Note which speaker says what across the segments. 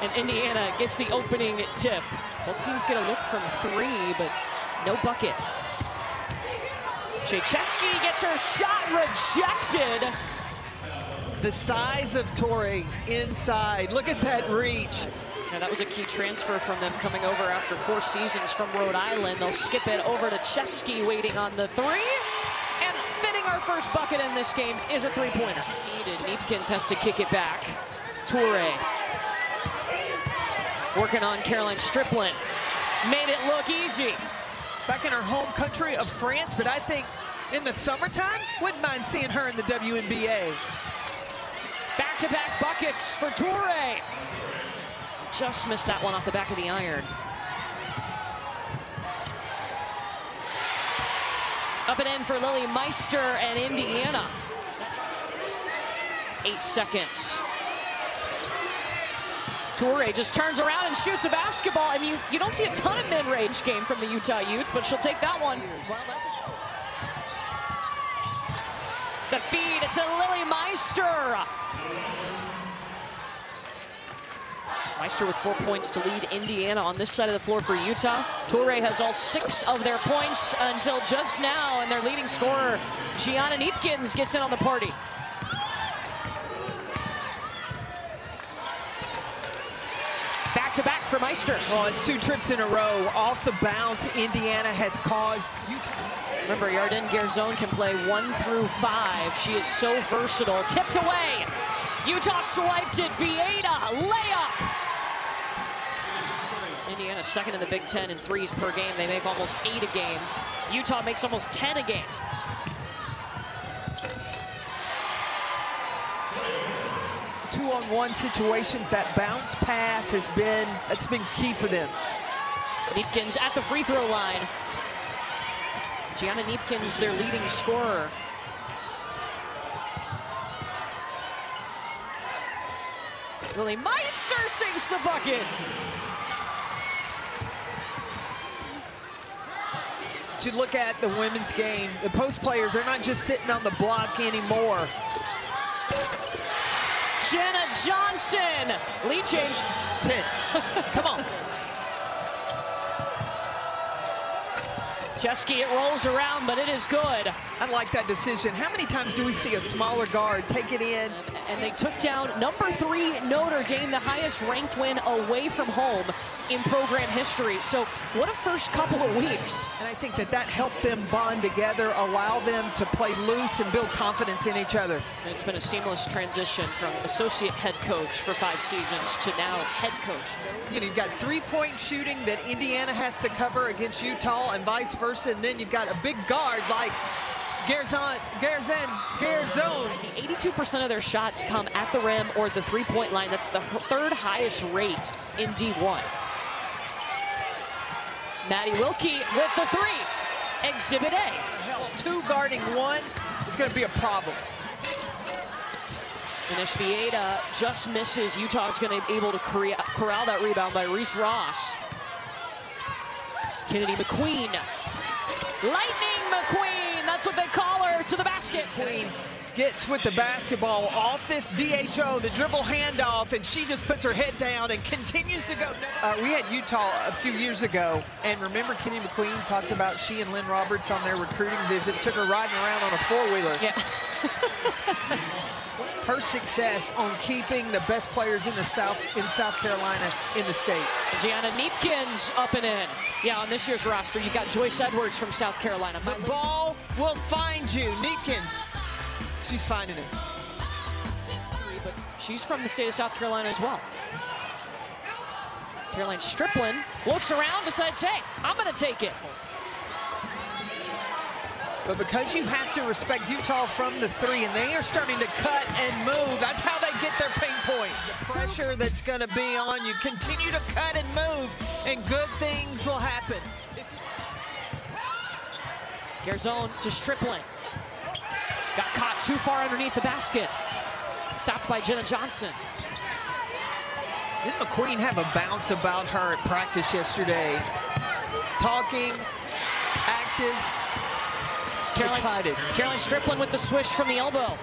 Speaker 1: And Indiana gets the opening tip. Both teams get a look from 3, but no bucket. Krzyzewski gets her shot rejected.
Speaker 2: The size of Torrey inside. Look at that reach.
Speaker 1: Yeah, that was a key transfer from them coming over after 4 seasons from Rhode Island. They'll skip it over to Krzyzewski waiting on the 3. And fitting our first bucket in this game is a 3-pointer. Neepkins has to kick it back. Torrey working on Caroline Strickland. Made it look easy.
Speaker 2: Back in her home country of France, but I think in the summertime, wouldn't mind seeing her in the WNBA.
Speaker 1: Back-to-back buckets for Torrey. Just missed that one off the back of the iron. Up and in for Lily Meister and Indiana. 8 seconds. Torrey just turns around and shoots a basketball, and you don't see a ton of mid-range game from the Utah Utes, but she'll take that one. The feed, it's a Lily Meister. Meister with 4 points to lead Indiana on this side of the floor for Utah. Torrey has all 6 of their points until just now, and their leading scorer, Gianna Neepkins, gets in on the party. Back-to-back for Meister.
Speaker 2: Oh, it's 2 trips in a row. Off the bounce, Indiana has caused Utah.
Speaker 1: Remember, Yarden Gerzon can play 1 through 5. She is so versatile. Tipped away. Utah swiped it. Vieta, layup. Indiana second in the Big Ten in threes per game. They make almost 8 a game. Utah makes almost 10 a game.
Speaker 2: Two-on-one situations, that bounce pass has been, that's been key for them.
Speaker 1: Neepkins at the free throw line. Gianna Neepkins, their leading scorer. Lily Meister sinks the bucket.
Speaker 2: You look at the women's game, the post players are not just sitting on the block anymore.
Speaker 1: Jenna Johnson, lead change.
Speaker 2: 10.
Speaker 1: Come on. Krzyzewski, it rolls around, but it is good.
Speaker 2: I like that decision. How many times do we see a smaller guard take it in?
Speaker 1: And they took down number 3 Notre Dame, the highest ranked win away from home in program history. So what a first couple of weeks.
Speaker 2: And I think that helped them bond together, allow them to play loose and build confidence in each other.
Speaker 1: And it's been a seamless transition from associate head coach for 5 seasons to now head coach.
Speaker 2: You know, you've got 3-point shooting that Indiana has to cover against Utah and vice versa, and then you've got a big guard like Gerzon.
Speaker 1: 82% of their shots come at the rim or the 3-point line. That's the 3rd highest rate in D1. Maddie Wilkie with the 3. Exhibit A.
Speaker 2: 2 guarding 1 is going to be a problem.
Speaker 1: Anish Vieta just misses. Utah is going to be able to corral that rebound by Reese Ross. Kennedy McQueen. Lightning McQueen, that's what they call her, to the basket.
Speaker 2: McQueen gets with the basketball off this DHO, the dribble handoff, and she just puts her head down and continues to go. We had Utah a few years ago, and remember Kenny McQueen talked about she and Lynn Roberts on their recruiting visit, took her riding around on a 4-wheeler.
Speaker 1: Yeah.
Speaker 2: Her success on keeping the best players in South Carolina in the state.
Speaker 1: Gianna Neepkins up and in. Yeah, on this year's roster, you've got Joyce Edwards from South Carolina.
Speaker 2: The ball will find you. Neepkins, she's finding it.
Speaker 1: But she's from the state of South Carolina as well. Caroline Strickland looks around, decides, hey, I'm going to take it.
Speaker 2: But because you have to respect Utah from the 3, and they are starting to cut and move, that's how they get their paint points. The pressure that's going to be on you, continue to cut and move, and good things will happen.
Speaker 1: Gerzon to Strickland. Got caught too far underneath the basket. Stopped by Jenna Johnson.
Speaker 2: Didn't McQueen have a bounce about her at practice yesterday? Talking, active. Excited.
Speaker 1: Caroline Strickland with the swish from the elbow.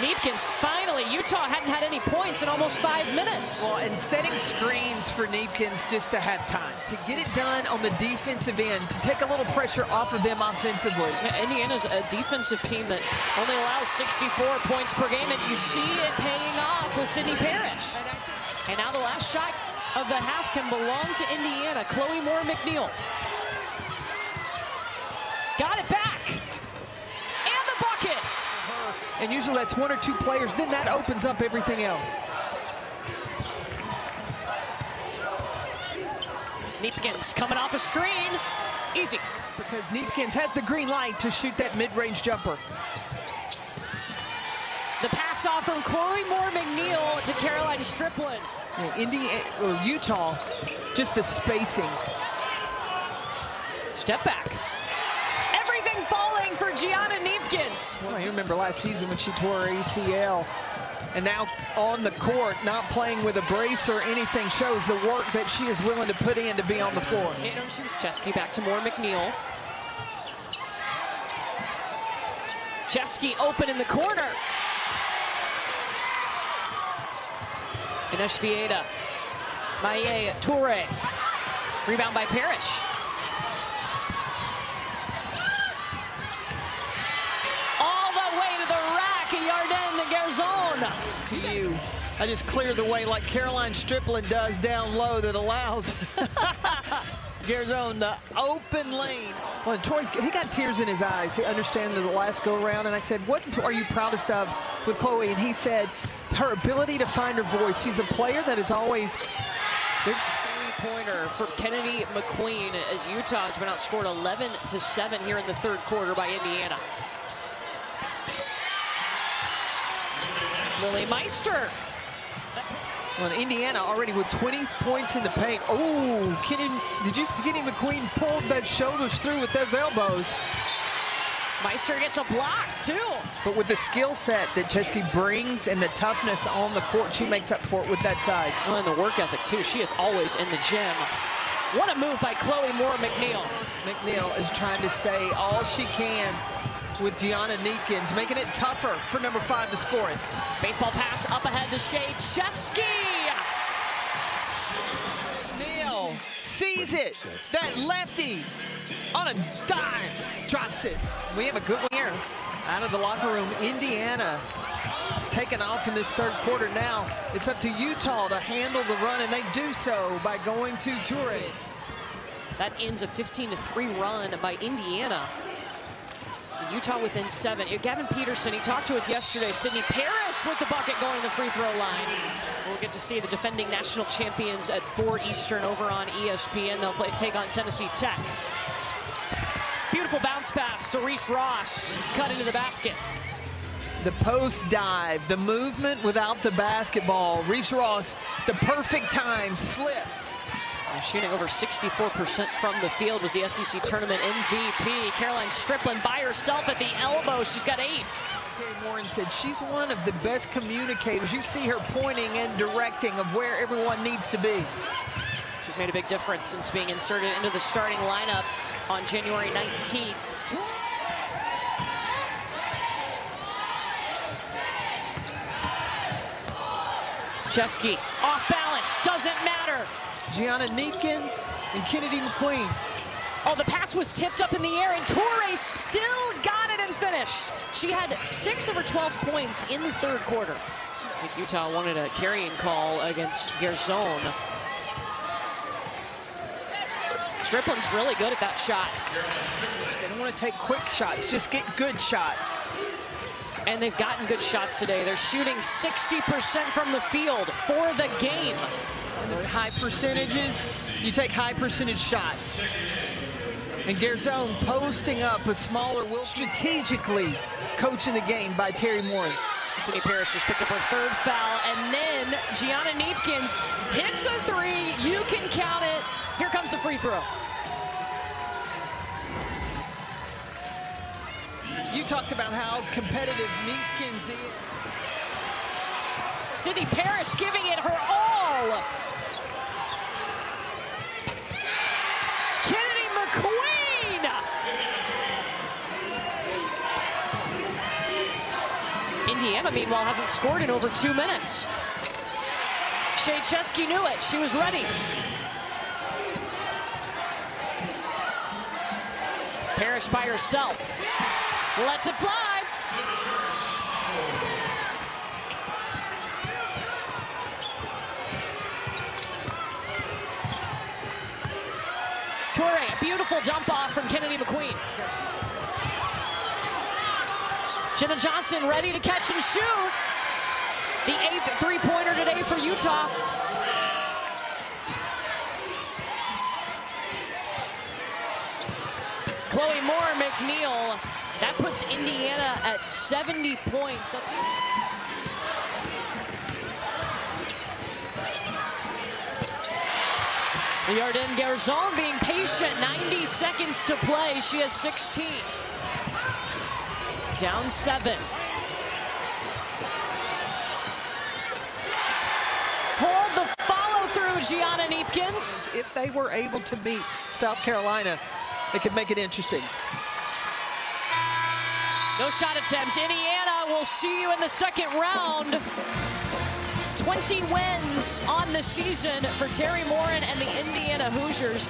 Speaker 1: Neepkins, finally, Utah hadn't had any points in almost 5 minutes.
Speaker 2: Well, and setting screens for Neepkins just to have time, to get it done on the defensive end, to take a little pressure off of them offensively.
Speaker 1: Yeah, Indiana's a defensive team that only allows 64 points per game, and you see it paying off with Sydney Parrish. And now the last shot of the half can belong to Indiana. Chloe Moore McNeil. Got it back. And the bucket.
Speaker 2: And usually that's 1 or 2 players, then that opens up everything else.
Speaker 1: Neepkins coming off a screen. Easy.
Speaker 2: Because Neepkins has the green light to shoot that mid-range jumper.
Speaker 1: The pass off from Chloe Moore McNeil to Caroline Strickland.
Speaker 2: Yeah, Utah, just the spacing.
Speaker 1: Step back. Everything falling for Gianna Neepkins.
Speaker 2: Well, you remember last season when she tore her ACL. And now on the court, not playing with a brace or anything, shows the work that she is willing to put in to be on the floor.
Speaker 1: Chesky back to Moore McNeil. Chesky open in the corner. Ines Vieda. Maye Toure. Rebound by Parrish. All the way to the rack. Yarden Garzon.
Speaker 2: To you. I just clear the way like Caroline Strickland does down low that allows Garzon the open lane. Well, Troy, he got tears in his eyes. He understands the last go-around. And I said, what are you proudest of with Chloe? And he said, her ability to find her voice. She's a player that is always...
Speaker 1: There's a three-pointer for Kennedy McQueen as Utah has been outscored 11-7 here in the third quarter by Indiana. Lily Meister.
Speaker 2: Well, Indiana already with 20 points in the paint. Oh, did you see Kennedy McQueen pulled that shoulders through with those elbows?
Speaker 1: Meister gets a block, too.
Speaker 2: But with the skill set that Chesky brings and the toughness on the court, she makes up for it with that size.
Speaker 1: Oh, and the work ethic, too. She is always in the gym. What a move by Chloe Moore McNeil.
Speaker 2: McNeil is trying to stay all she can with Gianna Neepkins, making it tougher for number 5 to score it.
Speaker 1: Baseball pass up ahead to Shea Chesky.
Speaker 2: Neal sees it. That lefty on a dime drops it. We have a good one here. Out of the locker room, Indiana is taking off in this third quarter now. It's up to Utah to handle the run, and they do so by going to Toure.
Speaker 1: That ends a 15-3 run by Indiana. Utah within 7. Gavin Peterson, he talked to us yesterday. Sydney Parrish with the bucket going to the free throw line. We'll get to see the defending national champions at 4 Eastern over on ESPN. They'll take on Tennessee Tech. Beautiful bounce pass to Reese Ross. Cut into the basket.
Speaker 2: The post dive, the movement without the basketball. Reese Ross, the perfect time, slip.
Speaker 1: Shooting over 64% from the field, was the SEC tournament MVP. Caroline Strickland by herself at the elbow. She's got 8.
Speaker 2: Terry Warren said she's one of the best communicators. You see her pointing and directing of where everyone needs to be.
Speaker 1: She's made a big difference since being inserted into the starting lineup on January 19th. Chesky off balance, doesn't matter.
Speaker 2: Gianna Neepkins and Kennedy McQueen.
Speaker 1: Oh, the pass was tipped up in the air, and Toure still got it and finished. She had 6 of her 12 points in the third quarter. I think Utah wanted a carrying call against Garzon. Strickland's really good at that shot.
Speaker 2: They don't want to take quick shots, just get good shots.
Speaker 1: And they've gotten good shots today. They're shooting 60% from the field for the game.
Speaker 2: High percentages, you take high percentage shots. And Garzon posting up a smaller will, strategically coaching the game by Terry Moore.
Speaker 1: Sydney Parrish just picked up her 3rd foul, and then Gianna Neepkins hits the 3. You can count it. Here comes the free throw.
Speaker 2: You talked about how competitive Neepkins is.
Speaker 1: Sydney Parrish giving it her all. Kennedy McQueen. Indiana, meanwhile, hasn't scored in over 2 minutes. Chesky knew it. She was ready. Parrish by herself. Lets it fly. Torrey, a beautiful dump off from Kennedy McQueen. Jenna Johnson ready to catch and shoot. The 8th three-pointer today for Utah. Chloe Moore McNeil. That puts Indiana at 70 points. That's Yarden Garzon being patient. 90 seconds to play. She has 16. Down 7. Hold the follow through, Gianna Neepkins.
Speaker 2: If they were able to beat South Carolina, they could make it interesting.
Speaker 1: No shot attempt. Indiana, we'll see you in the second round. 20 wins on the season for Terry Morin and the Indiana Hoosiers.